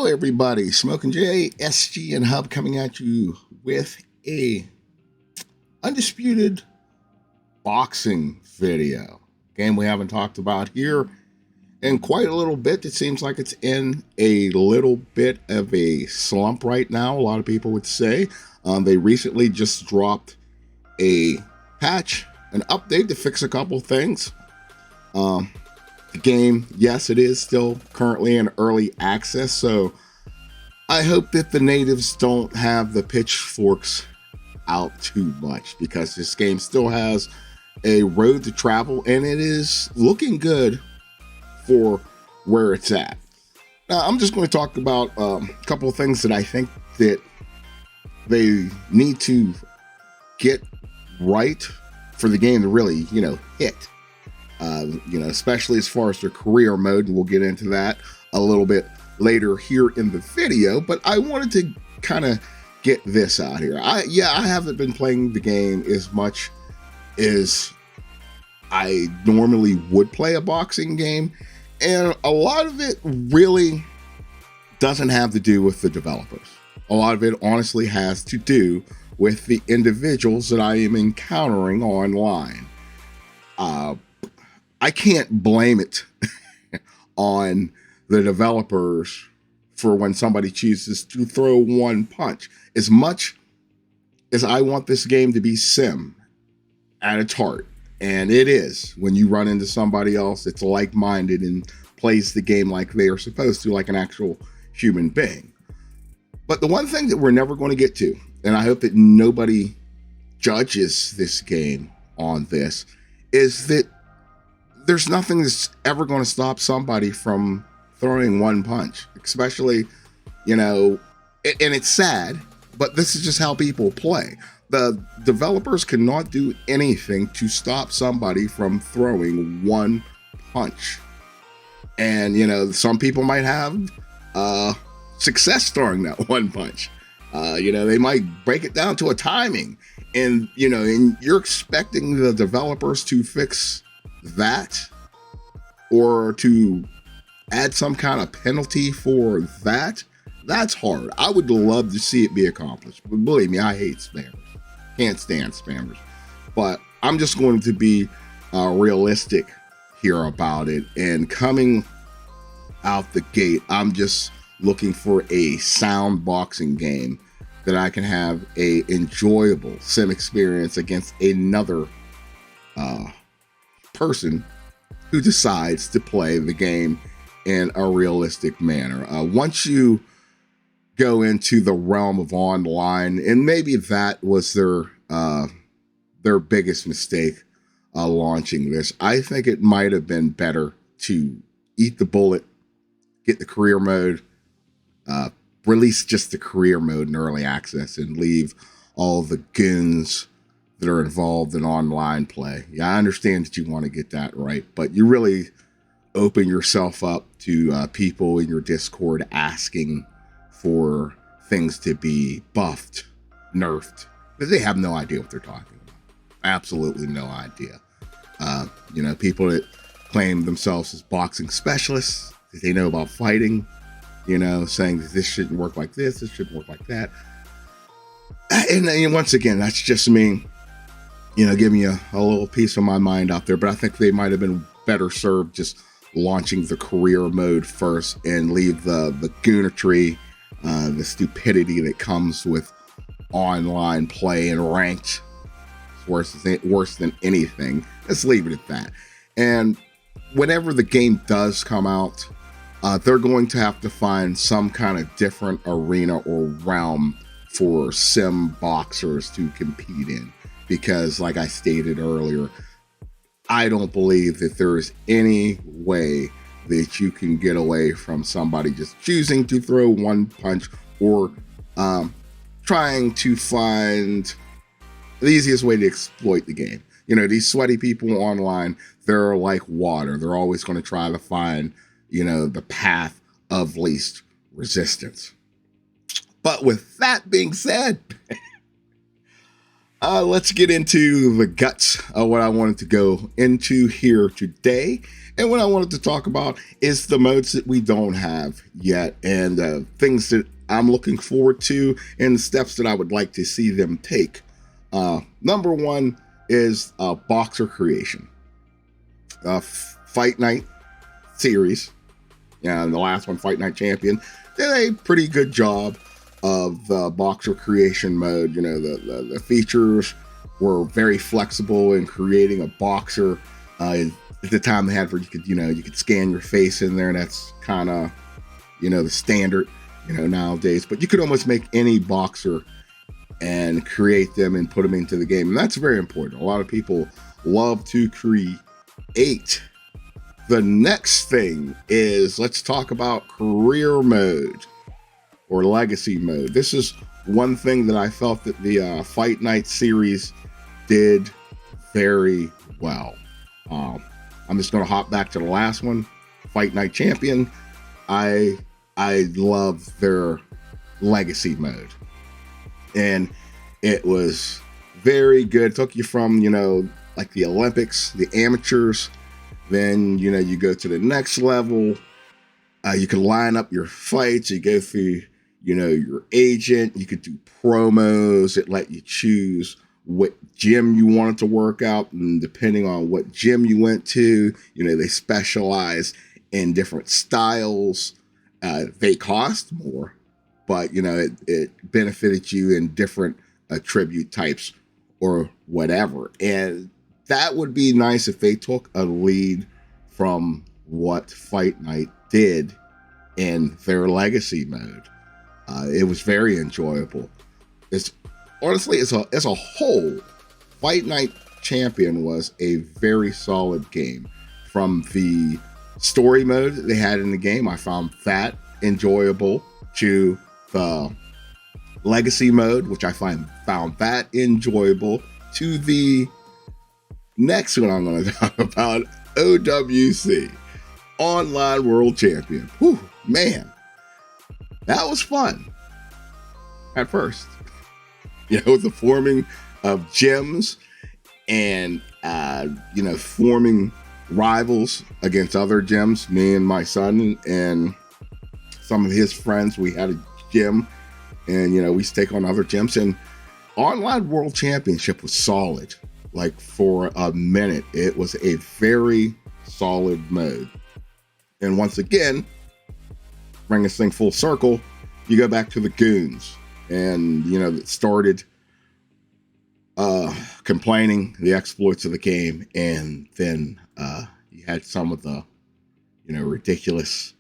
Hello, everybody. Smoking J, SG, and Hub coming at you with a Undisputed boxing video. Game we haven't talked about here in quite a little bit. It seems like it's in a little bit of a slump right now, a lot of people would say. They recently just dropped a patch, an update to fix a couple things. The game, yes, it is still currently in early access, so I hope that the natives don't have the pitchforks out too much, because this game still has a road to travel, and it is looking good for where it's at. Now, I'm just going to talk about a couple of things that I think that they need to get right for the game to really, hit. Especially as far as their career mode, and we'll get into that a little bit later here in the video. But I wanted to kind of get this out here. I haven't been playing the game as much as I normally would play a boxing game, and a lot of it really doesn't have to do with the developers. A lot of it honestly has to do with the individuals that I am encountering online. I can't blame it on the developers for when somebody chooses to throw one punch. As much as I want this game to be sim at its heart, and it is, when you run into somebody else that's like-minded and plays the game like they are supposed to, like an actual human being. But the one thing that we're never going to get to, and I hope that nobody judges this game on this, is that there's nothing that's ever going to stop somebody from throwing one punch, especially, and it's sad, but this is just how people play. The developers cannot do anything to stop somebody from throwing one punch. And, some people might have success throwing that one punch. They might break it down to a timing, and, and you're expecting the developers to fix that, or to add some kind of penalty for that. That's hard. I would love to see it be accomplished, but believe me, I hate spammers. Can't stand spammers. But I'm just going to be realistic here about it, and coming out the gate, I'm just looking for a sound boxing game that I can have a enjoyable sim experience against another person who decides to play the game in a realistic manner. Once you go into the realm of online, and maybe that was their biggest mistake launching this, I think it might have been better to eat the bullet, get the career mode, release just the career mode in early access, and leave all the goons that are involved in online play. Yeah, I understand that you want to get that right, but you really open yourself up to people in your Discord asking for things to be buffed, nerfed, because they have no idea what they're talking about. Absolutely no idea. People that claim themselves as boxing specialists, that they know about fighting, saying that this shouldn't work like this shouldn't work like that. And once again, that's just me, giving you a little piece of my mind out there. But I think they might have been better served just launching the career mode first and leave the goonetry, the stupidity that comes with online play and ranked. It's worse than anything. Let's leave it at that. And whenever the game does come out, they're going to have to find some kind of different arena or realm for sim boxers to compete in. Because, like I stated earlier, I don't believe that there is any way that you can get away from somebody just choosing to throw one punch, or trying to find the easiest way to exploit the game. These sweaty people online, they're like water. They're always going to try to find, the path of least resistance. But with that being said, Let's get into the guts of what I wanted to go into here today. And what I wanted to talk about is the modes that we don't have yet, and things that I'm looking forward to and steps that I would like to see them take. Number one is boxer creation. Fight Night series, and the last one, Fight Night Champion, did a pretty good job of the boxer creation mode. You know, the features were very flexible in creating a boxer. At the time they had where you could scan your face in there, and that's kind of, the standard, nowadays. But you could almost make any boxer and create them and put them into the game. And that's very important. A lot of people love to create. The next thing is, let's talk about career mode or legacy mode. This is one thing that I felt that the Fight Night series did very well. I'm just going to hop back to the last one, Fight Night Champion. I love their legacy mode, and it was very good. It took you from like the Olympics, the amateurs, then you go to the next level. You can line up your fights. You go through your agent. You could do promos that let you choose what gym you wanted to work out, and depending on what gym you went to, they specialize in different styles. They cost more, but it benefited you in different attribute types or whatever. And that would be nice if they took a lead from what Fight Night did in their legacy mode. It was very enjoyable. It's honestly, as a whole, Fight Night Champion was a very solid game. From the story mode that they had in the game, I found that enjoyable, to the legacy mode, which I found that enjoyable, to the next one I'm going to talk about, OWC, Online World Champion. Whew, man, that was fun at first. The forming of gyms and, forming rivals against other gyms. Me and my son and some of his friends, we had a gym, and, we used to take on other gyms. And Online World Championship was solid. Like, for a minute, it was a very solid mode. And once again, bring this thing full circle, you go back to the goons. And, that started complaining the exploits of the game. And then you had some of the, ridiculous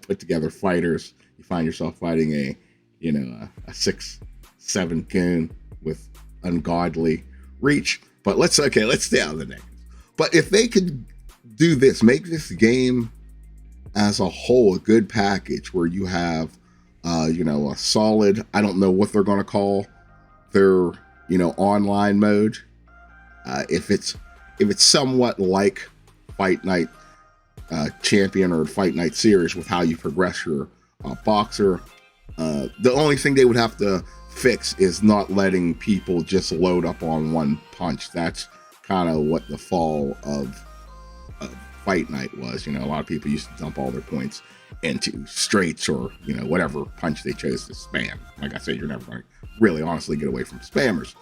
put together fighters. You find yourself fighting a 6'7" goon with ungodly reach. But let's stay out of the negatives. But if they could do this, make this game as a whole a good package where you have a solid, I don't know what they're going to call their, online mode. If it's somewhat like Fight Night Champion or Fight Night series with how you progress your boxer, the only thing they would have to fix is not letting people just load up on one punch. That's kind of what the fall of Fight Night was. A lot of people used to dump all their points into straights or whatever punch they chose to spam. Like I said, you're never going to really honestly get away from spammers.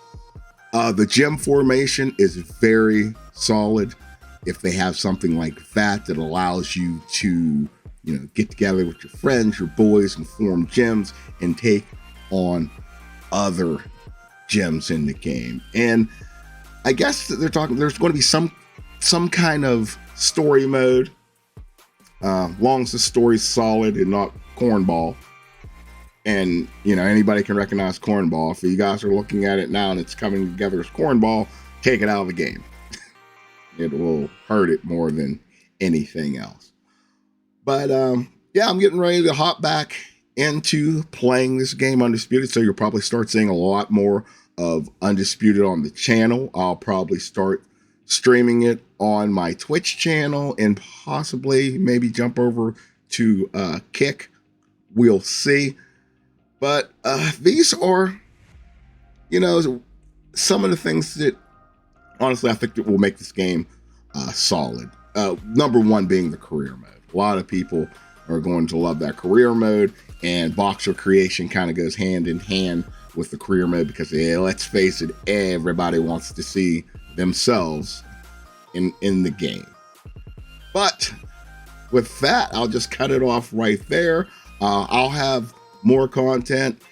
The gym formation is very solid. If they have something like that allows you to get together with your friends, your boys, and form gyms and take on other gyms in the game. And I guess they're talking, there's going to be some kind of story mode, long as the story's solid and not cornball. And anybody can recognize cornball. If you guys are looking at it now and it's coming together as cornball, take it out of the game. It will hurt it more than anything else. But yeah, I'm getting ready to hop back into playing this game, Undisputed. So you'll probably start seeing a lot more of Undisputed on the channel. I'll probably start streaming it on my Twitch channel and possibly maybe jump over to Kick. We'll see. But these are, some of the things that honestly I think that will make this game solid. Number one being the career mode. A lot of people are going to love that career mode, and boxer creation kind of goes hand in hand with the career mode because, yeah, let's face it, everybody wants to see themselves in the game. But with that, I'll just cut it off right there. I'll have more content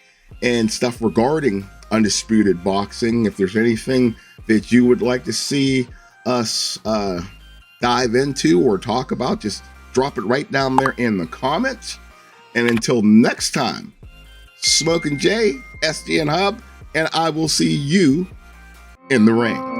and stuff regarding Undisputed Boxing. If there's anything that you would like to see us dive into or talk about, just drop it right down there in the comments. And until next time, Smokin' Jay, SDN Hub, and I will see you in the ring.